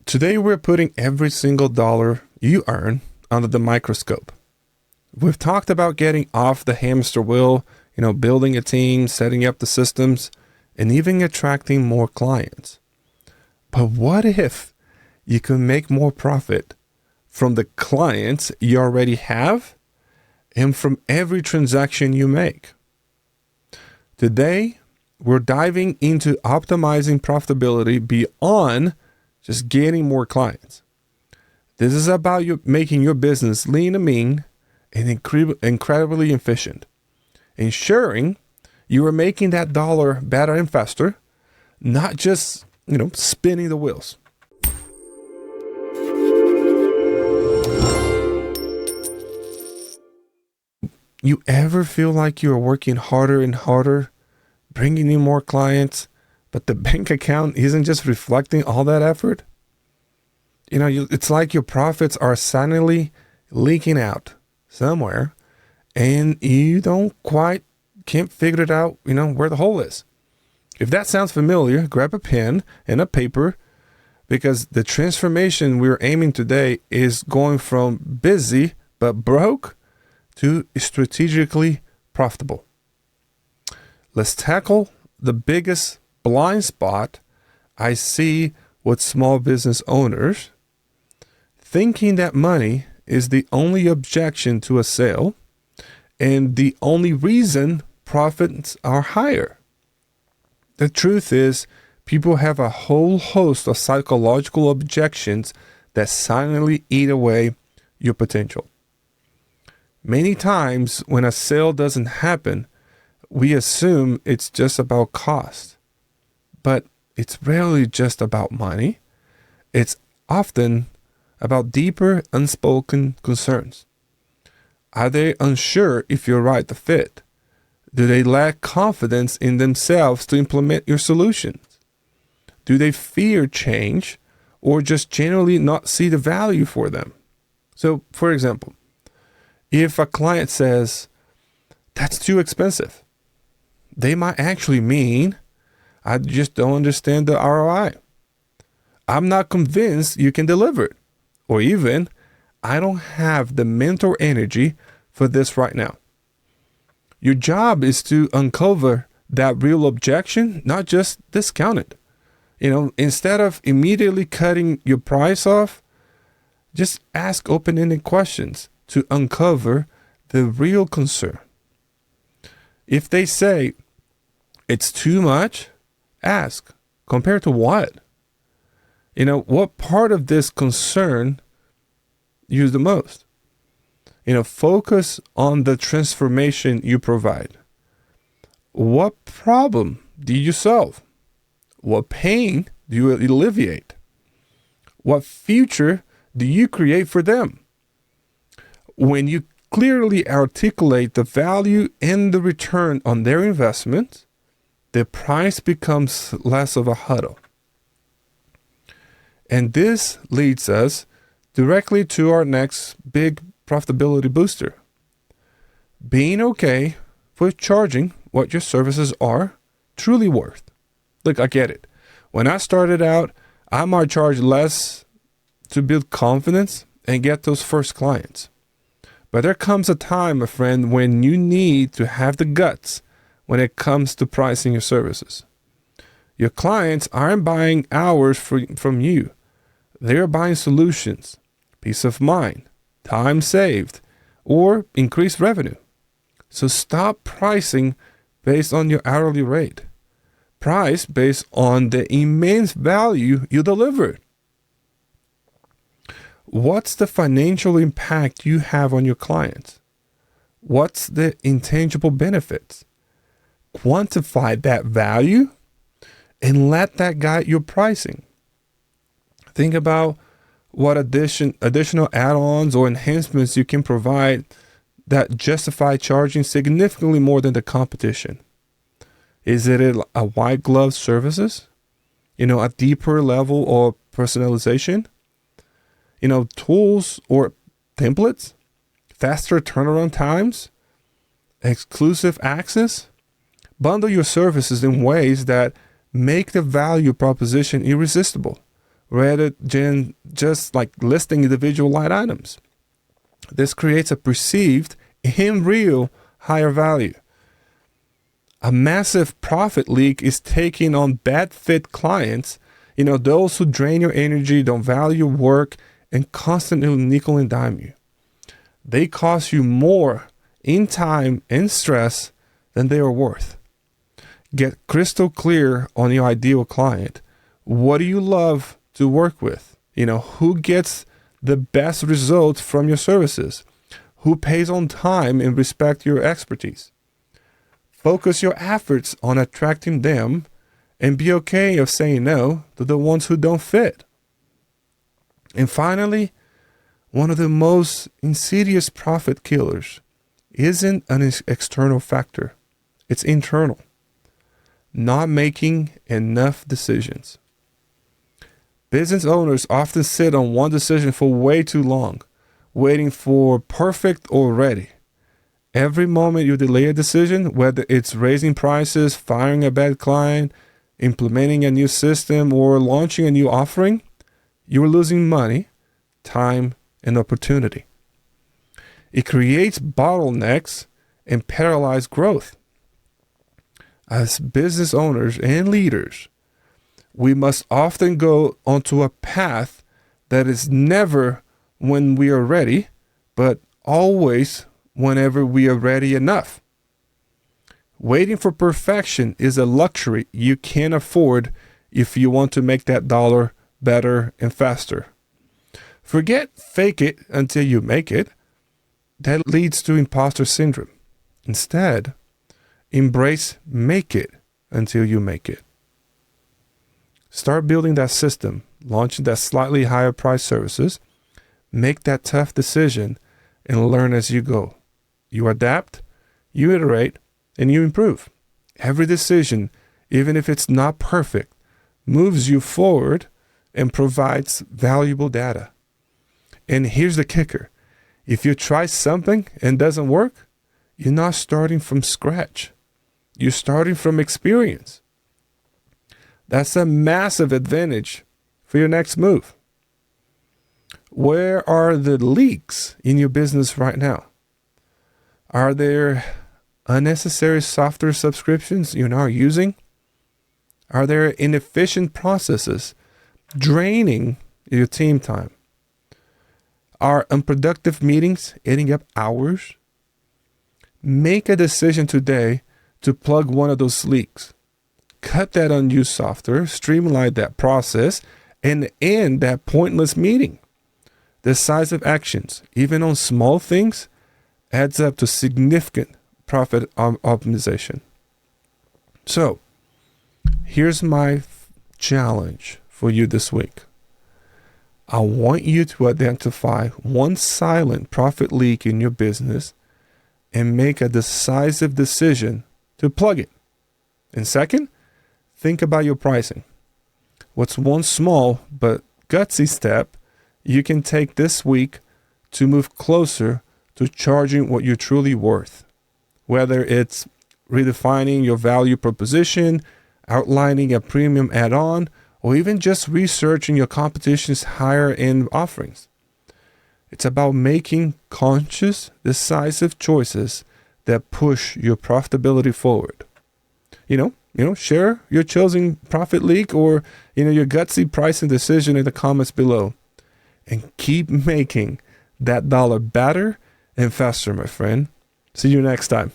Today, we're putting every single dollar you earn under the microscope. We've talked about getting off the hamster wheel, building a team, setting up the systems, and even attracting more clients. But what if you can make more profit from the clients you already have and from every transaction you make? Today, we're diving into optimizing profitability beyond just getting more clients. This is about you making your business lean and mean and incredibly efficient, ensuring you are making that dollar better and faster, not just, spinning the wheels. You ever feel like you're working harder and harder, bringing in more clients, but the bank account isn't just reflecting all that effort? It's like your profits are silently leaking out somewhere, and you can't figure it out, where the hole is. If that sounds familiar, grab a pen and a paper, because the transformation we're aiming today is going from busy but broke to strategically profitable. Let's tackle the biggest blind spot I see with small business owners: thinking that money is the only objection to a sale and the only reason profits are higher. The truth is, people have a whole host of psychological objections that silently eat away your potential. Many times when a sale doesn't happen, we assume it's just about cost. But it's rarely just about money. It's often about deeper unspoken concerns. Are they unsure if you're right to fit? Do they lack confidence in themselves to implement your solutions? Do they fear change or just generally not see the value for them? So, for example, if a client says, "That's too expensive," they might actually mean, "I just don't understand the ROI. I'm not convinced you can deliver it." Or even, "I don't have the mental energy for this right now." Your job is to uncover that real objection, not just discount it. Instead of immediately cutting your price off, just ask open-ended questions to uncover the real concern. If they say it's too much, ask, compared to what? What part of this concern you use the most? Focus on the transformation you provide. What problem do you solve? What pain do you alleviate? What future do you create for them? When you clearly articulate the value and the return on their investment, the price becomes less of a hurdle. And this leads us directly to our next big profitability booster: being okay with charging what your services are truly worth. Look, I get it. When I started out, I might charge less to build confidence and get those first clients. But there comes a time, my friend, when you need to have the guts when it comes to pricing your services. Your clients aren't buying hours from you. They're buying solutions, peace of mind, time saved, or increased revenue. So stop pricing based on your hourly rate. Price based on the immense value you delivered. What's the financial impact you have on your clients? What's the intangible benefits? Quantify that value and let that guide your pricing. Think about what additional add-ons or enhancements you can provide that justify charging significantly more than the competition. Is it a white glove services? A deeper level of personalization? Tools or templates? Faster turnaround times? Exclusive access? Bundle your services in ways that make the value proposition irresistible, rather than just like listing individual line items. This creates a perceived and real higher value. A massive profit leak is taking on bad fit clients, those who drain your energy, don't value your work, and constantly nickel and dime you. They cost you more in time and stress than they are worth. Get crystal clear on your ideal client. What do you love to work with? Who gets the best results from your services? Who pays on time and respect your expertise? Focus your efforts on attracting them and be okay of saying no to the ones who don't fit. And finally, one of the most insidious profit killers isn't an external factor. It's internal. Not making enough decisions. Business owners often sit on one decision for way too long, waiting for perfect or ready. Every moment you delay a decision, whether it's raising prices, firing a bad client, implementing a new system, or launching a new offering, you're losing money, time, and opportunity. It creates bottlenecks and paralyzes growth. As business owners and leaders, we must often go onto a path that is never when we are ready, but always whenever we are ready enough. Waiting for perfection is a luxury you can't afford if you want to make that dollar better and faster. Forget fake it until you make it. That leads to imposter syndrome. Instead, embrace make it until you make it. Start building that system, launching that slightly higher price services, make that tough decision, and learn as you go. You adapt, you iterate, and you improve. Every decision, even if it's not perfect, moves you forward and provides valuable data. And here's the kicker. If you try something and doesn't work, you're not starting from scratch. You're starting from experience. That's a massive advantage for your next move. Where are the leaks in your business right now? Are there unnecessary software subscriptions you're not using? Are there inefficient processes draining your team time? Are unproductive meetings eating up hours? Make a decision today to plug one of those leaks. Cut that unused software, streamline that process, and end that pointless meeting. Decisive actions, even on small things, adds up to significant profit optimization. So, here's my challenge for you this week. I want you to identify one silent profit leak in your business and make a decisive decision to plug it. And second, think about your pricing. What's one small but gutsy step you can take this week to move closer to charging what you're truly worth? Whether it's redefining your value proposition, outlining a premium add-on, or even just researching your competition's higher-end offerings. It's about making conscious, decisive choices that push your profitability forward. Share your chosen profit leak or, your gutsy pricing decision in the comments below. And keep making that dollar better and faster, my friend. See you next time.